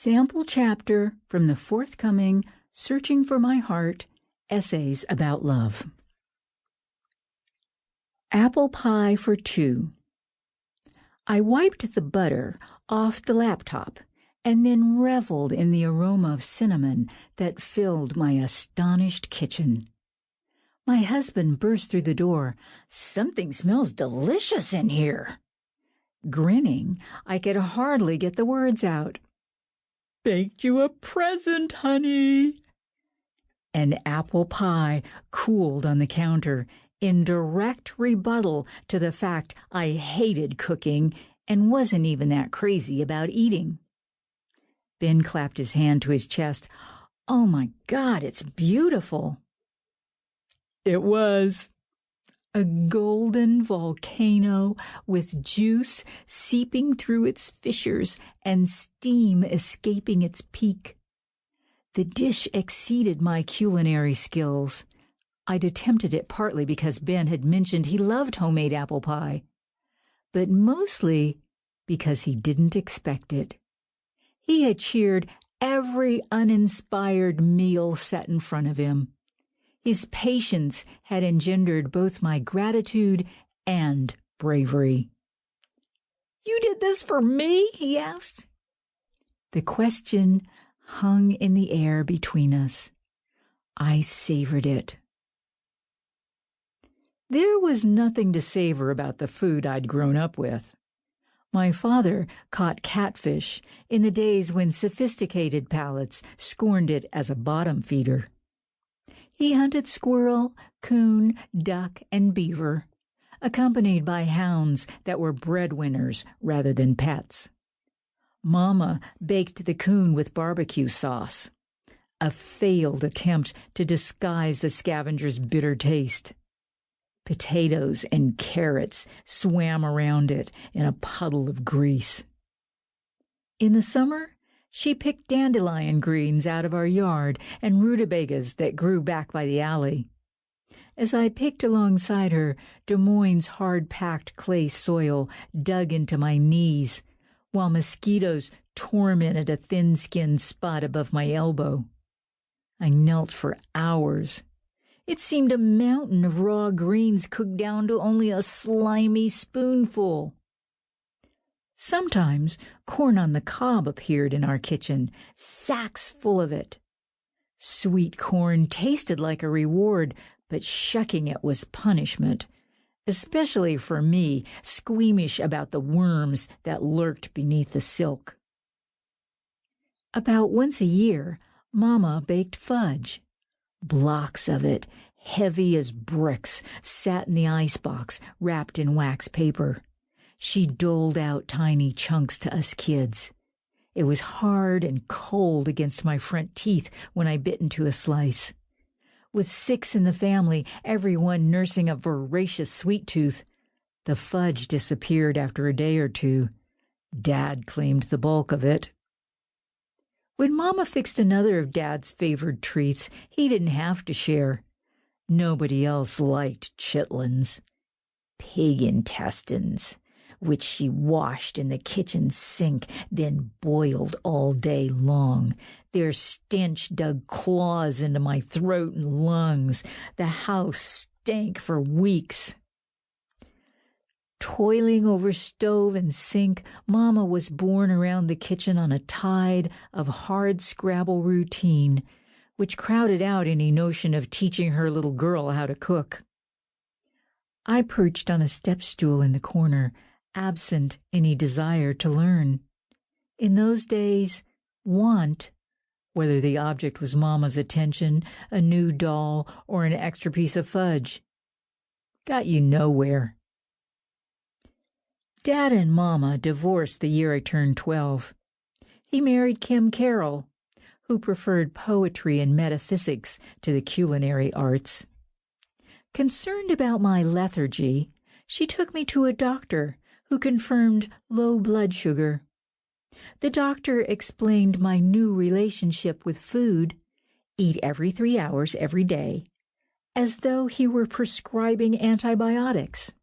Sample chapter from the forthcoming Searching for My Heart Essays About Love. Apple Pie for Two. I wiped the butter off the laptop and then reveled in the aroma of cinnamon that filled my astonished kitchen. My husband burst through the door. "Something smells delicious in here." Grinning, I could hardly get the words out. "Baked you a present, honey." An apple pie cooled on the counter in direct rebuttal to the fact I hated cooking and wasn't even that crazy about eating. Ben clapped his hand to his chest. "Oh my God, it's beautiful." It was. A golden volcano with juice seeping through its fissures and steam escaping its peak. The dish exceeded my culinary skills. I'd attempted it partly because Ben had mentioned he loved homemade apple pie, but mostly because he didn't expect it. He had cheered every uninspired meal set in front of him. His patience had engendered both my gratitude and bravery. "You did this for me?" he asked. The question hung in the air between us. I savored it. There was nothing to savor about the food I'd grown up with. My father caught catfish in the days when sophisticated palates scorned it as a bottom feeder. He hunted squirrel, coon, duck, and beaver, accompanied by hounds that were breadwinners rather than pets. Mama baked the coon with barbecue sauce, a failed attempt to disguise the scavenger's bitter taste. Potatoes and carrots swam around it in a puddle of grease. In the summer, she picked dandelion greens out of our yard and rutabagas that grew back by the alley. As I picked alongside her, Des Moines' hard-packed clay soil dug into my knees, while mosquitoes tormented a thin-skinned spot above my elbow. I knelt for hours. It seemed a mountain of raw greens cooked down to only a slimy spoonful. Sometimes corn on the cob appeared in our kitchen, sacks full of it. Sweet corn tasted like a reward, but shucking it was punishment, especially for me, squeamish about the worms that lurked beneath the silk. About once a year, Mama baked fudge. Blocks of it, heavy as bricks, sat in the icebox, wrapped in wax paper. She doled out tiny chunks to us kids. It was hard and cold against my front teeth when I bit into a slice. With 6 in the family, everyone nursing a voracious sweet tooth, the fudge disappeared after a day or two. Dad claimed the bulk of it. When Mama fixed another of Dad's favored treats, he didn't have to share. Nobody else liked chitlins. Pig intestines, which she washed in the kitchen sink, then boiled all day long. Their stench dug claws into my throat and lungs. The house stank for weeks. Toiling over stove and sink, Mama was borne around the kitchen on a tide of hard-scrabble routine, which crowded out any notion of teaching her little girl how to cook. I perched on a step stool in the corner, absent any desire to learn. In those days, want, whether the object was Mama's attention, a new doll, or an extra piece of fudge, got you nowhere. Dad and Mama divorced the year I turned 12. He married Kim Carroll, who preferred poetry and metaphysics to the culinary arts. Concerned about my lethargy, she took me to a doctor who confirmed low blood sugar. The doctor explained my new relationship with food, eat every 3 hours every day, as though he were prescribing antibiotics.